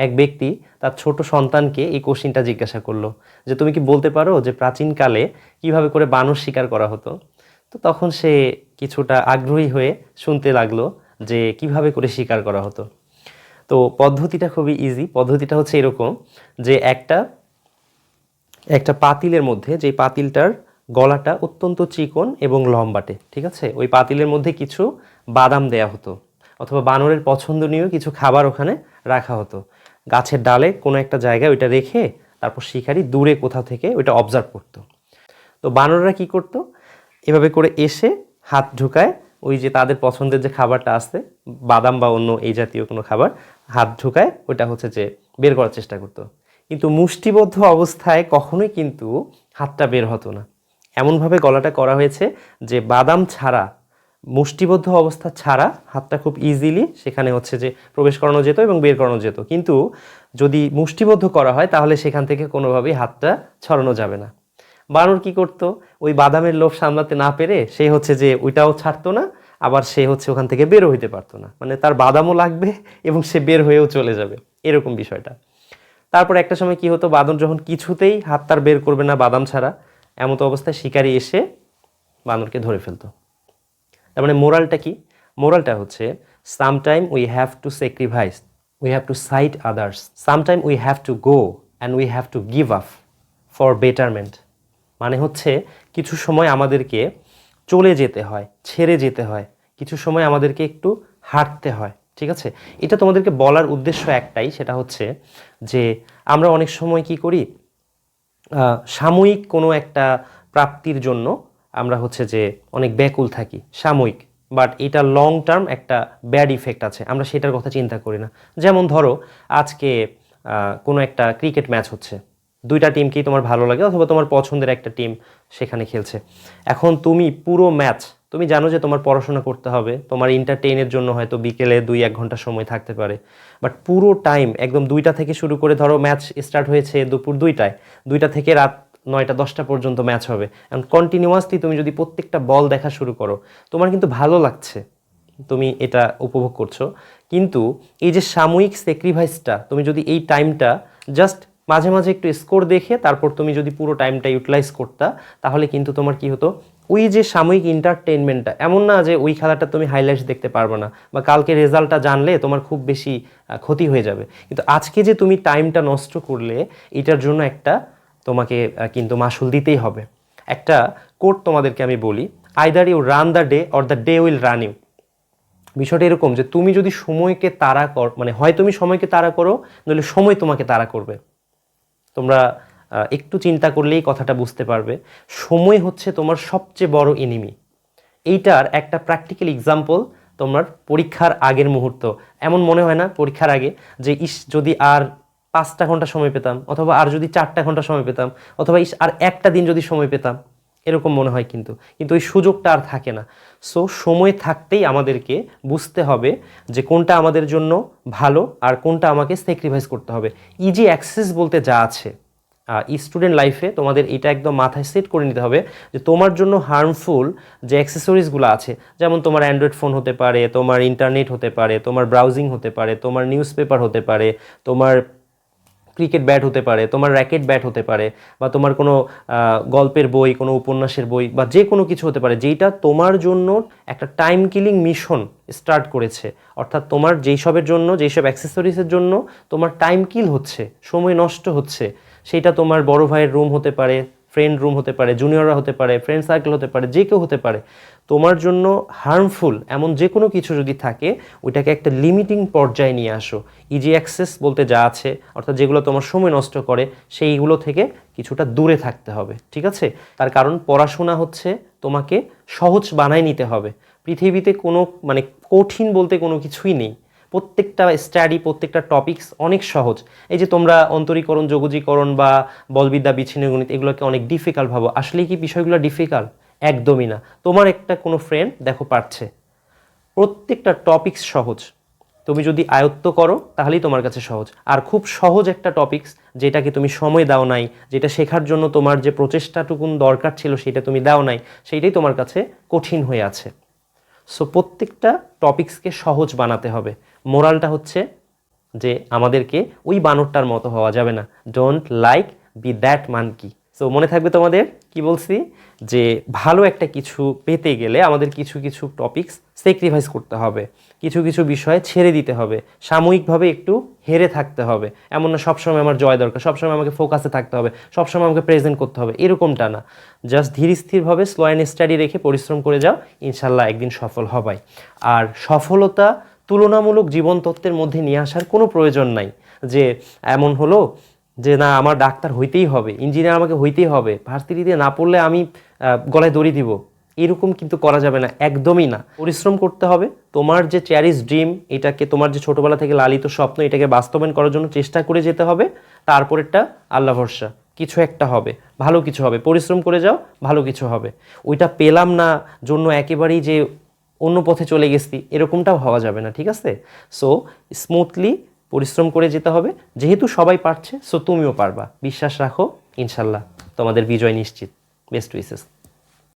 এক ব্যক্তি তার ছোট সন্তানকে এই কোশ্চেনটা জিজ্ঞাসা করলো যে তুমি কি বলতে পারো যে প্রাচীনকালে কিভাবে করে বানর শিকার করা হতো। তো তখন সে কিছুটা আগ্রহী হয়ে শুনতে লাগলো যে কিভাবে করে শিকার করা হতো। তো পদ্ধতিটা খুবই ইজি। পদ্ধতিটা হচ্ছে এরকম যে একটা পাতিলের মধ্যে, যে পাতিলটার গলাটা অত্যন্ত চিকন এবং লম্বাটে, ঠিক আছে, ওই পাতিলের মধ্যে কিছু বাদাম দেয়া হতো অথবা বানরের পছন্দনীয় কিছু খাবার ওখানে রাখা হতো। গাছের ডালে কোনো একটা জায়গায় ওইটা রেখে তারপর শিকারি দূরে কোথাও থেকে ওইটা অবজার্ভ করতো। তো বানররা কি করতো, এভাবে করে এসে হাত ঢুকায় ওই যে তাদের পছন্দের যে খাবারটা আছে, বাদাম বা অন্য এই জাতীয় কোনো খাবার, হাত ঢুকায় ওইটা হচ্ছে যে বের করার চেষ্টা করতো। কিন্তু মুষ্টিবদ্ধ অবস্থায় কখনোই কিন্তু হাতটা বের হতো না। এমনভাবে গলাটা করা হয়েছে যে বাদাম ছাড়া, মুষ্টিবদ্ধ অবস্থা ছাড়া হাতটা খুব ইজিলি সেখানে হচ্ছে যে প্রবেশ করানো যেত এবং বের করানো যেত। কিন্তু যদি মুষ্টিবদ্ধ করা হয় তাহলে সেখান থেকে কোনোভাবেই হাতটা ছড়ানো যাবে না। বানর কি করতো, ওই বাদামের লোভ সামলাতে না পেরে সে হচ্ছে যে ওইটাও ছাড়তো না, আবার সে হচ্ছে ওখান থেকে বেরো হইতে পারতো না, মানে তার বাদামও লাগবে এবং সে বের হয়েও চলে যাবে, এরকম বিষয়টা। তারপর একটা সময় কি হতো, বাদর যখন কিছুতেই হাত তার বের করবে না বাদাম ছাড়া, এমতো অবস্থায় শিকারি এসে বানরকে ধরে ফেলতো। তার মানে মোরালটা কি? মোরালটা হচ্ছে sometime we have to sacrifice, we have to side others, sometime we have to go and we have to give up for betterment. মানে হচ্ছে কিছু সময় আমাদেরকে চলে যেতে হয়, ছেড়ে যেতে হয়, কিছু সময় আমাদেরকে একটু হাঁটতে হয়, ঠিক আছে। এটা তোমাদেরকে বলার উদ্দেশ্য একটাই, সেটা হচ্ছে যে আমরা অনেক সময় কি করি, সাময়িক কোনো একটা প্রাপ্তির জন্য আমরা হচ্ছে যে অনেক ব্যাকুল থাকি, সাময়িক, বাট এটা লং টার্ম একটা ব্যাড ইফেক্ট আছে, আমরা সেটার কথা চিন্তা করি না। যেমন ধরো আজকে কোনো একটা ক্রিকেট ম্যাচ হচ্ছে, দুইটা টিমকেই তোমার ভালো লাগে অথবা তোমার পছন্দের একটা টিম সেখানে খেলছে। এখন তুমি পুরো ম্যাচ, তুমি জানো যে তোমার পড়াশোনা করতে হবে, তোমার এন্টারটেইনের জন্য হয়তো বিকেলে 2-1 ঘন্টা সময় থাকতে পারে, বাট পুরো টাইম একদম 2টা থেকে শুরু করে, ধরো ম্যাচ স্টার্ট হয়েছে দুপুর 2টায়, 2টা থেকে রাত 9টা-10টা পর্যন্ত ম্যাচ হবে, এখন কন্টিনিউয়াসলি তুমি যদি প্রত্যেকটা বল দেখা শুরু করো, তোমার কিন্তু ভালো লাগছে, তুমি এটা উপভোগ করছো, কিন্তু এই যে সাময়িক স্যাক্রিফাইসটা, তুমি যদি এই টাইমটা জাস্ট মাঝে মাঝে একটু স্কোর দেখে তারপর তুমি যদি পুরো টাইমটা ইউটিলাইজ করতা, তাহলে কিন্তু তোমার কি হতো, ওই যে সাময়িক এন্টারটেইনমেন্টটা, এমন না যে ওই খেলাটা তুমি হাইলাইটস দেখতে পারবে না বা কালকে রেজাল্টটা জানলে তোমার খুব বেশি ক্ষতি হয়ে যাবে, কিন্তু আজকে যে তুমি টাইমটা নষ্ট করলে এটার জন্য একটা তোমাকে কিন্তু মাসুল দিতেই হবে। একটা কোট তোমাদেরকে আমি বলি, either you run the day or the day will run you. বিষয়টা এরকম যে তুমি যদি সময়কে তাড়া কর, মানে হয় তুমি সময়কে তাড়া করো, নইলে সময় তোমাকে তাড়া করবে। তোমরা একটু চিন্তা করলেই কথাটা বুঝতে পারবে, সময় হচ্ছে তোমার সবচেয়ে বড় এনিমি। এইটার একটা প্র্যাকটিক্যাল এক্সাম্পল, তোমার পরীক্ষার আগের মুহূর্ত, এমন মনে হয় না পরীক্ষার আগে যে ইস যদি আর 5টা ঘন্টা সময় পেতাম, অথবা আর যদি 4টা ঘন্টা সময় পেতাম, অথবা ইস আর একটা দিন যদি সময় পেতাম, এরকম মনে হয়, কিন্তু কিন্তু ওই সুযোগটা আর থাকে না। সো সময় থাকতেই আমাদেরকে বুঝতে হবে যে কোনটা আমাদের জন্য ভালো আর কোনটা আমাকে স্যাক্রিফাইস করতে হবে। ইজি অ্যাক্সেস বলতে যা আছে স্টুডেন্ট লাইফে, তোমাদের এটা একদম মাথায় সেট করে নিতে হবে যে তোমার জন্য হার্মফুল যে অ্যাক্সেসরিজগুলো আছে, যেমন তোমার অ্যান্ড্রয়েড ফোন হতে পারে, তোমার ইন্টারনেট হতে পারে, তোমার ব্রাউজিং হতে পারে, তোমার নিউজ পেপার হতে পারে, তোমার ক্রিকেট ব্যাট হতে পারে, তোমার র্যাকেট ব্যাট হতে পারে, বা তোমার কোনো গল্পের বই, কোনো উপন্যাসের বই, বা যে কোনো কিছু হতে পারে যেটা তোমার জন্য একটা টাইম কিলিং মিশন স্টার্ট করেছে, অর্থাৎ তোমার যেইসবের জন্য, যেইসব অ্যাক্সেসরিজের জন্য তোমার টাইম কিল হচ্ছে, সময় নষ্ট হচ্ছে, সেটা তোমার বড় ভাইয়ের রুম হতে পারে, ফ্রেন্ড রুম হতে পারে, জুনিয়ররা হতে পারে, ফ্রেন্ড সার্কেল হতে পারে, যে কেউ হতে পারে, তোমার জন্য হার্মফুল এমন যে কোনো কিছু যদি থাকে, ওইটাকে একটা লিমিটিং পর্যায়ে নিয়ে আসো। ইজি অ্যাক্সেস বলতে যা আছে, অর্থাৎ যেগুলো তোমার সময় নষ্ট করে, সেইগুলো থেকে কিছুটা দূরে থাকতে হবে, ঠিক আছে। তার কারণ পড়াশোনা হচ্ছে তোমাকে সহজ বানায় নিতে হবে। পৃথিবীতে কোনো মানে কঠিন বলতে কোনো কিছুই নেই, প্রত্যেকটা স্টাডি, প্রত্যেকটা টপিকস অনেক সহজ। এই যে তোমরা অন্তরীকরণ, যোগজীকরণ বা বলবিদ্যা, বিচ্ছিন্ন গণিত এগুলোকে অনেক ডিফিকাল্ট ভাবো, আসলে কি বিষয়গুলো ডিফিকাল্ট? একদমই না। তোমার একটা কোনো ফ্রেন্ড দেখো পারছে, প্রত্যেকটা টপিকস সহজ, তুমি যদি আয়ত্ত করো তাহলেই তোমার কাছে সহজ। আর খুব সহজ একটা টপিকস যেটাকে তুমি সময় দাও নাই, যেটা শেখার জন্য তোমার যে প্রচেষ্টাটুকুন দরকার ছিল সেটা তুমি দাও নাই, সেইটাই তোমার কাছে কঠিন হয়ে আছে। সো প্রত্যেকটা টপিকসকে সহজ বানাতে হবে। মোরালটা হচ্ছে যে আমাদেরকে ওই বানরটার মতো হওয়া যাবে না। Don't like be that monkey. So মনে থাকবে তোমাদের কি বলছি, যে ভালো একটা কিছু পেতে গেলে আমাদের কিছু কিছু টপিকস স্যাক্রিফাইস করতে হবে, কিছু কিছু বিষয়ে ছেড়ে দিতে হবে, সাময়িকভাবে একটু হেরে থাকতে হবে। এমন না সবসময় আমার জয় দরকার, সবসময় আমাকে ফোকাসে থাকতে হবে, সবসময় আমাকে প্রেজেন্ট করতে হবে, এরকমটা না। জাস্ট ধীর স্থিরভাবে স্লো অ্যান্ড স্টাডি রেখে পরিশ্রম করে যাও, ইনশাল্লাহ একদিন সফল হবাই। আর সফলতা তুলনামূলক জীবন তত্ত্বের মধ্যে নিয়ে আসার কোনো প্রয়োজন নাই, যে এমন হলো যে না আমার ডাক্তার হইতেই হবে, ইঞ্জিনিয়ার আমাকে হইতেই হবে, ভার্সিটিতে না পড়লে আমি গলায় দড়ি দিব, এরকম কিন্তু করা যাবে না, একদমই না। পরিশ্রম করতে হবে, তোমার যে চেরিশ ড্রিম, এটাকে তোমার যে ছোটবেলা থেকে লালিত স্বপ্ন, এটাকে বাস্তবায়ন করার জন্য চেষ্টা করে যেতে হবে। তারপরেরটা আল্লাহ ভরসা, কিছু একটা হবে, ভালো কিছু হবে। পরিশ্রম করে যাও, ভালো কিছু হবে। ওইটা পেলাম না জন্য একেবারেই যে অন্য পথে চলে গেছি, এরকমটাও হওয়া যাবে না, ঠিক আছে? সো স্মুথলি পরিশ্রম করে যেতে হবে, যেহেতু সবাই পারছে সো তুমিও পারবা, বিশ্বাস রাখো, ইনশাল্লাহ তোমাদের বিজয় নিশ্চিত। Best wishes.